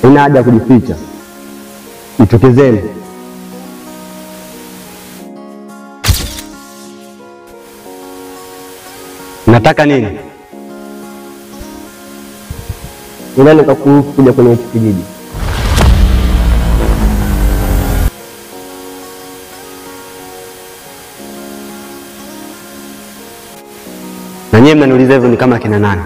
Haina haja kujificha. Jitokezeni. Nataka nini? Nani kakuruhusu kuja kwenye kijiji? Na nyinyi mnaniuliza hivyo ni kama kina nani?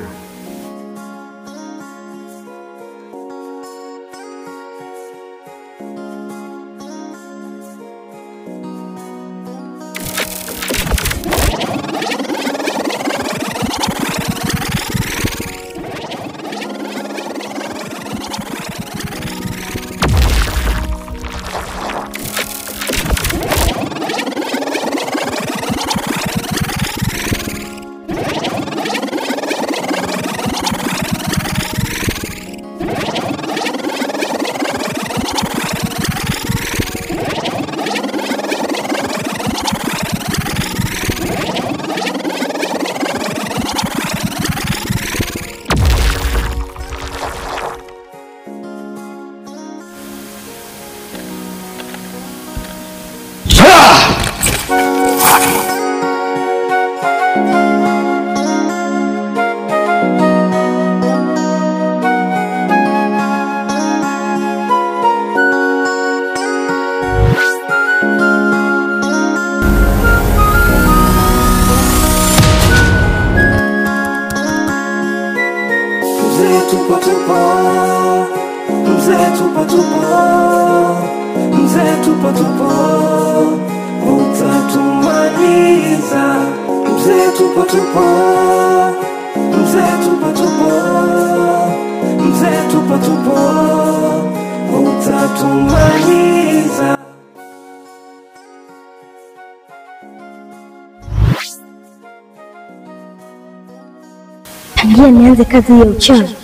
Tangia nianze kazi ya uchawi,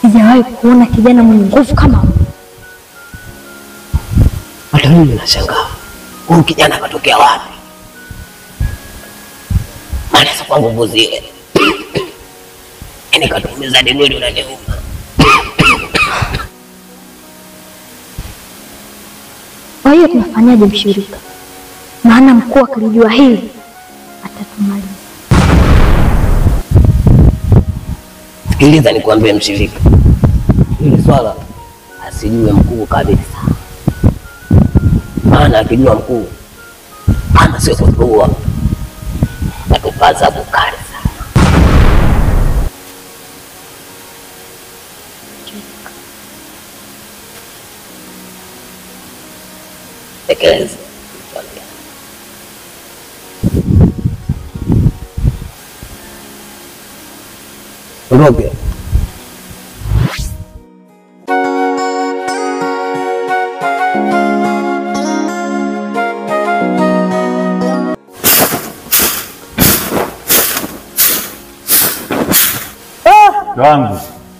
sijawahi kuona kijana mwenye nguvu kama huyu. Hata mimi nashangaa. Huyu kijana katokea wapi? Maana sasa kwa nguvu zile. Yaani katumiza hadi mwili unaniuma. Kwa hiyo tunafanyaje mshirika? Maana mkuu akilijua hili atatumaliza. Sikiliza nikwambie mshirika. Hili swala asijue mkuu kabisa. Maana akijua mkuu kama sio kutua atupasa bukari sana. Tekeleza. Ondoke. Wangu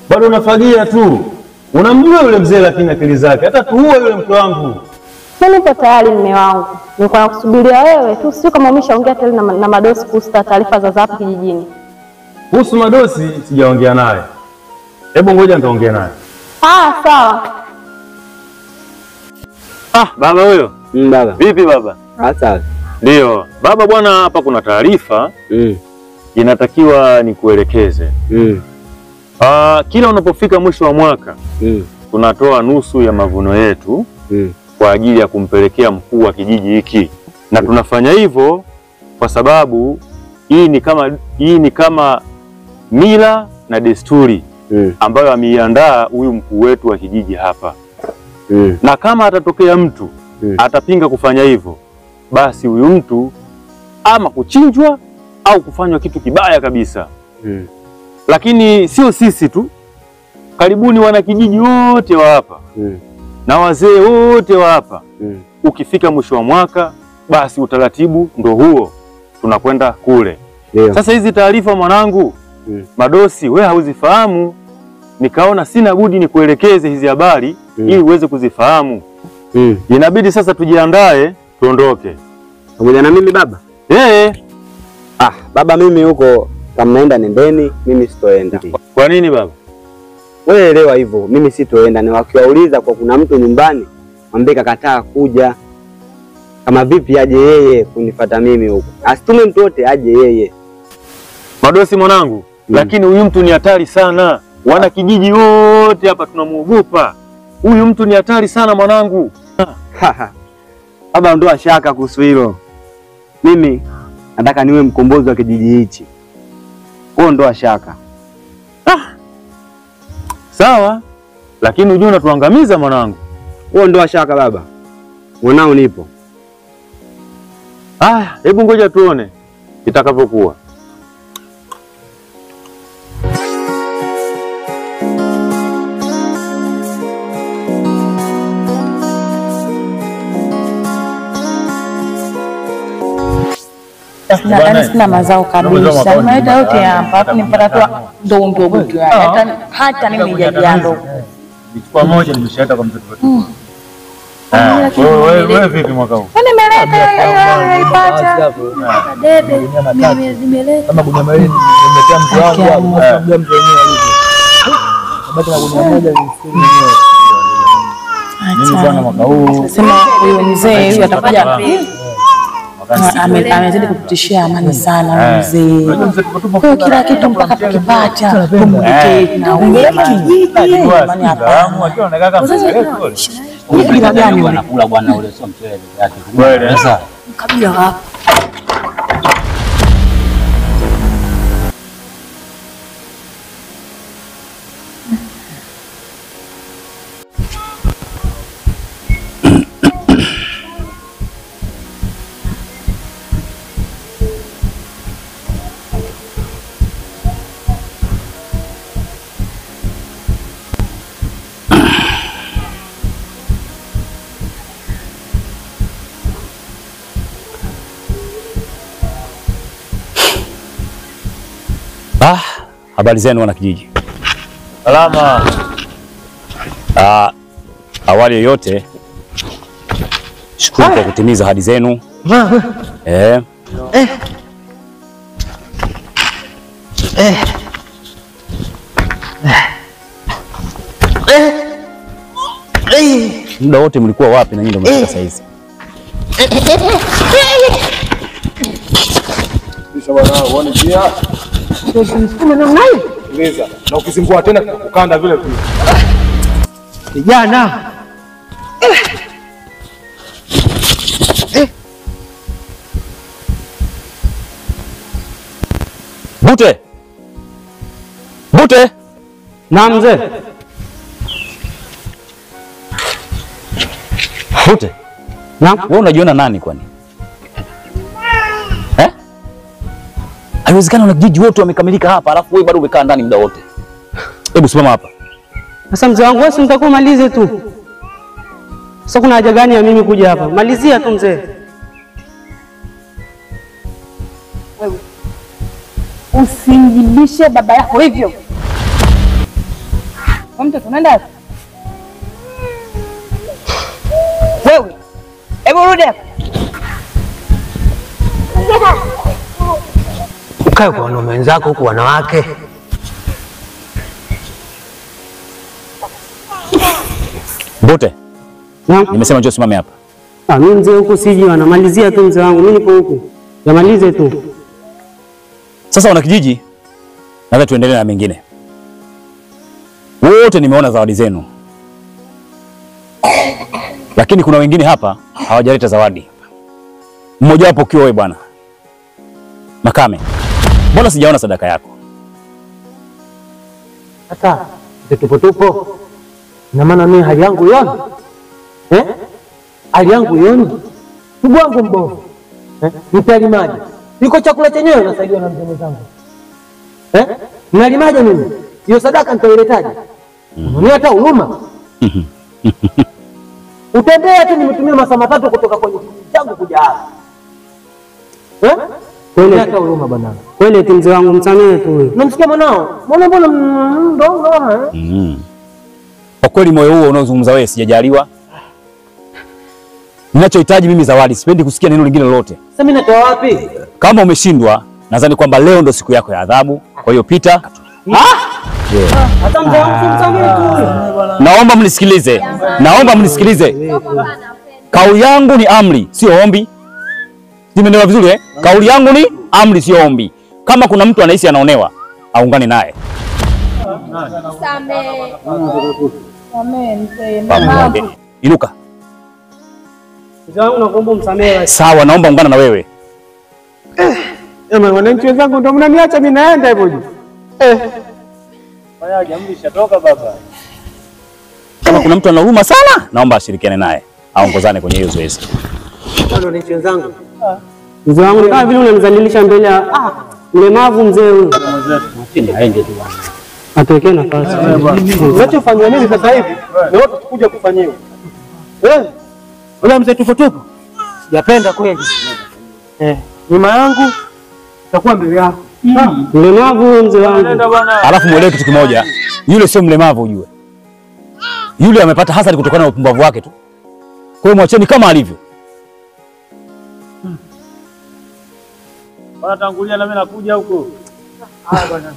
bado unafagia tu. Unamjua yule mzee lakini akili zake hata tuua yule mke wangu. Mimi nipo tayari mume wangu. Nilikuwa nakusubiria wewe tu, sio kama umeshaongea tena na Madosi kuhusu taarifa za hapo kijijini. Kuhusu Madosi sijaongea naye. Hebu ngoja nitaongea naye. Sawa. Baba huyo? Baba. Vipi baba? Sawa. Ndio. Baba bwana, hapa kuna taarifa. Inatakiwa nikuelekeze. Kila unapofika mwisho wa mwaka tunatoa nusu ya mavuno yetu kwa ajili ya kumpelekea mkuu wa kijiji hiki. Na tunafanya hivyo kwa sababu hii ni kama mila na desturi ambayo ameiandaa huyu mkuu wetu wa kijiji hapa. Na kama atatokea mtu atapinga kufanya hivyo, basi huyu mtu ama kuchinjwa au kufanywa kitu kibaya kabisa. Lakini sio sisi tu, karibuni wanakijiji wote wa hapa na wazee wote wa hapa. Ukifika mwisho wa mwaka, basi utaratibu ndo huo, tunakwenda kule. Sasa hizi taarifa mwanangu, Madosi wewe hauzifahamu, nikaona sina budi nikuelekeze hizi habari ili uweze kuzifahamu. Inabidi sasa tujiandae tuondoke. Pamoja na mimi baba? Baba mimi huko kama naenda nendeni, mimi sitoenda. Kwa nini baba? Wewe elewa hivyo, mimi sitoenda. Ni wakiwauliza kwa kuna mtu nyumbani, mwambie kakataa kuja. Kama vipi aje yeye kunifuata mimi huko. Asitume mtu wote, aje yeye. Madosi mwanangu, lakini huyu mtu ni hatari sana. Wana kijiji wote hapa tunamuogopa. Huyu mtu ni hatari sana mwanangu. Baba ondoa shaka kuhusu hilo. Mimi nataka niwe mkombozi wa kijiji hichi. Wewe ondoa shaka. Sawa. Lakini unajua unatuangamiza mwanangu. Wewe ondoa shaka baba. Mwanao nipo. Hebu ngoja tuone itakavyokuwa. Sina mazao kabisa. Nimeleta yote hapa. Hapo nipata tu ndogo tu. Hata mimi hajajalo. Nichukua moja nimeshaleta kwa mtoto wetu. Wewe vipi mwaka huu? Nimeleta ipata. Debe. Nimeleta. Kama gunia mbili nimetea mtu wangu hapo, mtu mwenyewe alipo. Bado na gunia moja nilisema mwenyewe. Mimi bwana mwaka huu Sema huyo mzee huyu atakuja. Amezidi kututishia amani sana mzee. Kwa kila kitu mpaka tukipata tumwite na huyu amani hapa. Unajua gani wanakula bwana ule sio mchele yake. Kweli Sasa Kabila hapa. Habari zenu wana kijiji. Salama. Awali yoyote shukuru kwa kutimiza ahadi zenu. Muda wote mlikuwa wapi na nyinyi ndio mmefika saa hizi? kisha bwana uone njia. Usinisukuma namna hii. Sikiliza. Na ukizingua tena kukanda vile vile. Kijana. Bute. Bute. Na mzee. Bute. Na wewe unajiona nani kwani? Haiwezekani na kijiji wote wamekamilika hapa alafu wewe bado umekaa ndani muda wote. Hebu simama hapa. Sasa mzee wangu wewe nitakuwa malize tu. Sasa kuna haja gani ya mimi kuja hapa? Malizia tu mzee. Wewe. Usimjibishe baba yako hivyo. Mtoto unaenda wapi? Wewe. Hebu rudi hapa. ukae kwa wanaume wenzako huku wanawake. Bote. Nimesema njoo simame hapa. Mimi mzee huku siji wanamalizia tu mzee wangu. Mimi nipo huku. Yamalize tu. Sasa wana kijiji, nataka tuendelee na mengine. Wote nimeona zawadi zenu. Lakini kuna wengine hapa hawajaleta zawadi. Mmoja wapo ukiwa wewe bwana. Makame. Mbona sijaona sadaka yako? Sasa tupo. Na maana mimi hali yangu yoni. Hali yangu yoni. Ndugu wangu mbovu. Nitalimaje? Niko chakula chenyewe nasaidiwa na mzee zangu. Nalimaje mimi? Hiyo sadaka nitailetaje? Ni hata huruma. Utembea tu nimetumia masaa matatu kutoka kwenye changu kuja hapa. Kweli hata huruma bwana. Kweli tu mzee wangu msamehe tu wewe. Unamsikia mwanao? Mbona ndo Kwa kweli moyo huo unaozungumza wewe sijajaliwa. Ninachohitaji mimi zawadi, sipendi kusikia neno lingine lolote. Sasa mimi natoa wapi? Kama umeshindwa, nadhani kwamba leo ndo siku yako ya adhabu. Kwa hiyo pita. Hata mzee wangu msamehe tu. Naomba mnisikilize. Naomba mnisikilize. Kauli yangu ni amri, sio ombi. Nimeelewa vizuri eh? Kauli yangu ni amri, sio ombi. Kama kuna mtu anahisi anaonewa, aungane naye. Samehe. Inuka. Mzee wangu nakuomba msamehe. Sawa, naomba ungana na wewe. Wananchi wenzangu ndio mnaniacha mimi naenda hivyo. Fanyaje, amri ishatoka baba. Kama kuna mtu ana huruma sana, naomba ashirikiane naye, aongozane kwenye hiyo zoezi. Wananchi wenzangu. Mzee wangu kama vile unamdhalilisha mbele ya mlemavu mzee huyu. Chini aende tu bwana. Atokee nafasi. Unachofanywa nini sasa hivi? Na wote tukuja kufanyiwa. Wewe mzee tupo. Sijapenda kweli. Nyuma yangu takuwa mbele yako. Mlemavu mzee wangu. Alafu muelewe kitu kimoja. Yule sio mlemavu ujue. Yule amepata hasara kutokana na upumbavu wake tu. Kwa hiyo mwacheni kama alivyo. Bwana tangulia na mimi nakuja huko. Bwana.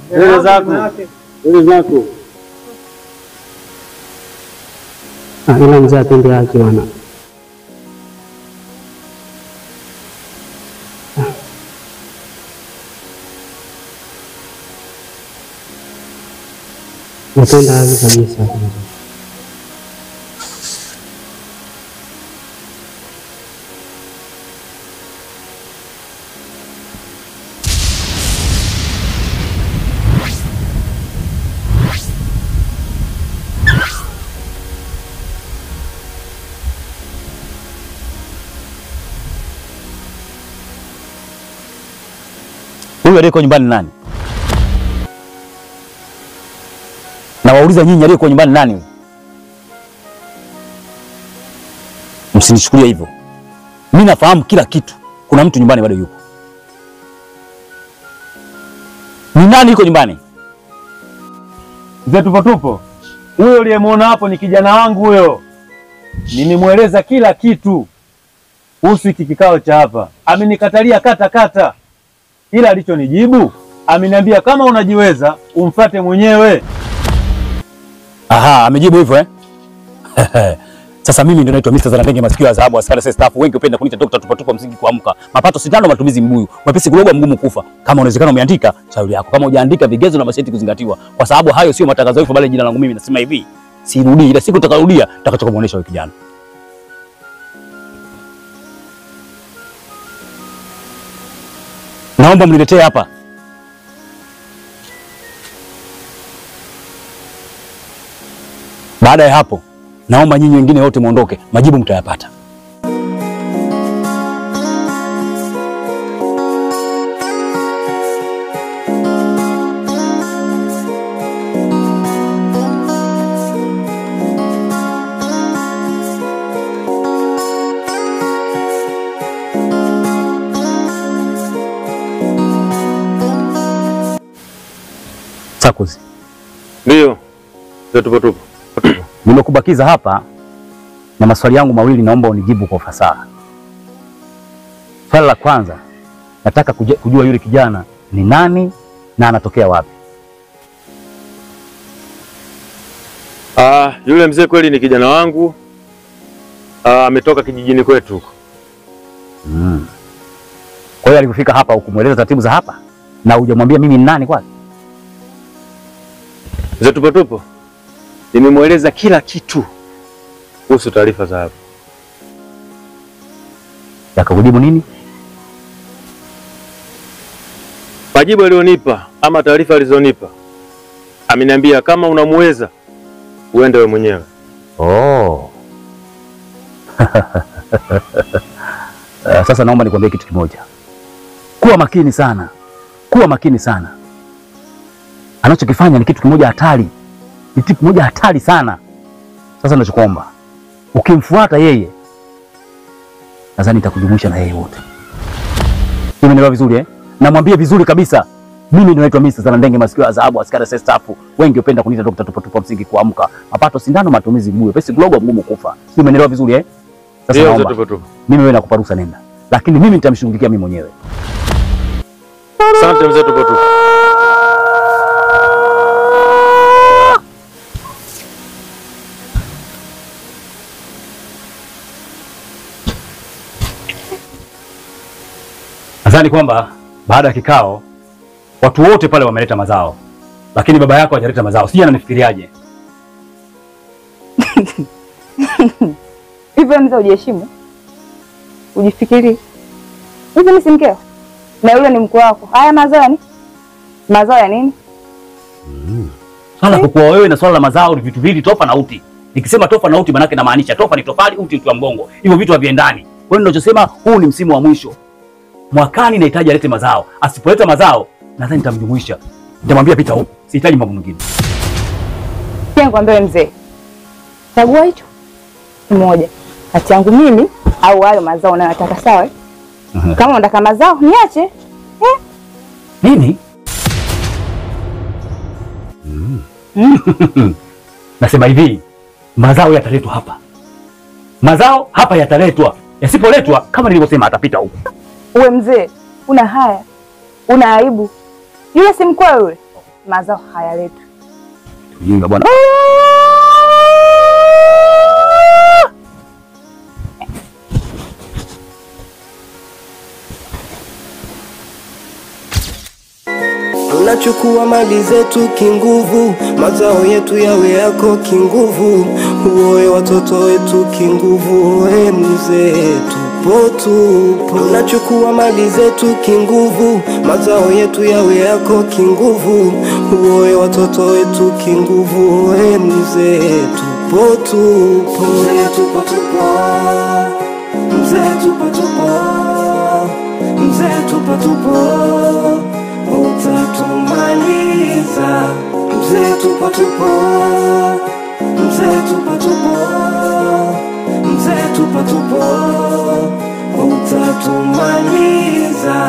Mbele zako. Ila mzee atende yake bwana. Napenda hivi kabisa. Huyu aliyeko nyumbani nani? Na wauliza nyinyi aliyeko nyumbani nani huyu? Msinichukulie hivyo. Mimi nafahamu kila kitu. Kuna mtu nyumbani bado yuko. Ni nani yuko nyumbani? Mzee tupo. Huyo uliyemwona hapo ni kijana wangu huyo. Nimemweleza kila kitu kuhusu hiki kikao cha hapa. Amenikatalia kata. Ila alichonijibu, ameniambia kama unajiweza umfuate mwenyewe. Aha, amejibu hivyo eh? Sasa mimi ndio naitwa Mr. Zanandenge masikio ya dhahabu askari staff wengi upenda kuniita Dr. Tupa msingi kuamka. Mapato sindano matumizi mbuyu. Mwepesi kuloga mgumu kufa. Kama unawezekana umeandika shauri yako. Kama hujaandika vigezo na masharti kuzingatiwa. Kwa sababu hayo sio matangazo yako bali jina langu mimi nasema hivi. Sirudii ila siku utakarudia nitakachokuonesha wewe kijana. Naomba mniletee hapa. Baada ya hapo, naomba nyinyi wengine wote muondoke. Majibu mtayapata. Sakuzi. Ndio. Tupo. Nimekubakiza hapa na maswali yangu mawili, naomba unijibu kwa ufasaha. Swali la kwanza, nataka kujua yule kijana ni nani na anatokea wapi? Yule mzee kweli ni kijana wangu. Ametoka kijijini kwetu huko. Kwa hiyo alipofika hapa ukumueleza taratibu za hapa na hujamwambia mimi ni nani kwani? Mzee tupo. Nimemweleza kila kitu kuhusu taarifa za hapa. Akakujibu nini? Majibu alionipa ama taarifa alizonipa, ameniambia kama unamuweza uende wewe mwenyewe. Oh. Sasa naomba nikwambie kitu kimoja. Kuwa makini sana. Kuwa makini sana. Anachokifanya ni kitu kimoja hatari. Ni kitu kimoja hatari sana. Sasa ninachokuomba, ukimfuata yeye, nadhani nitakujumuisha na yeye wote. Umeelewa vizuri eh? Namwambia vizuri kabisa. Mimi ndio naitwa Mr. Zanandenge masikio ya dhahabu askari staff. Wengi upenda kuniita Dr. Tupa msingi kuamka. Mapato sindano matumizi bure. Pesa glogo mgumu kufa. Umeelewa vizuri eh? Sasa naomba. Mimi wewe nakupa ruhusa nenda. Lakini mimi nitamshughulikia mimi mwenyewe. Asante mzee tupo. Nadhani kwamba baada ya kikao watu wote pale wameleta mazao, lakini baba yako hajaleta mazao. Sijui ananifikiriaje. Hivyo mzee hujiheshimu? Ujifikiri. Hivi mimi si mkeo? Na yule ni mkwe wako. Haya mazao ya nini? Mazao ya nini? Swala kwa wewe na swala la mazao ni vitu viwili tofauti. Nikisema tofauti maana yake namaanisha tofa ni tofali, uti wa mgongo. Hivyo vitu haviendani. Kwa hiyo ninachosema huu ni msimu wa mwisho. Mwakani nahitaji alete mazao. Asipoleta mazao nadhani nitamjumuisha. Nitamwambia pita huko. Sihitaji mambo mengine. Pia nikwambie mzee. Chagua hicho kimoja. Kati yangu mimi au hayo mazao unayotaka, sawa? Kama unataka mazao niache. Nini? Nasema hivi, mazao yataletwa hapa. Mazao hapa yataletwa. Yasipoletwa kama nilivyosema atapita huko. Uwe mzee, una haya. Una aibu. Yule si mkwe yule. Mazao hayaletwi. Tujinga bwana. Tunachukua mali zetu kinguvu, mazao yetu yawe yako kinguvu, uoe watoto wetu kinguvu, we mzee tupo tupo. Tunachukua mali zetu kinguvu, mazao yetu yawe yako kinguvu, uoe watoto wetu kinguvu, we mzee tupo tupo. Mzee tupo tupo, mzee tupo tupo, mzee tupo tupo, utatumaliza. Mzee tupo tupo, mzee tupo tupo, mzee tupo tupo, utatumaliza.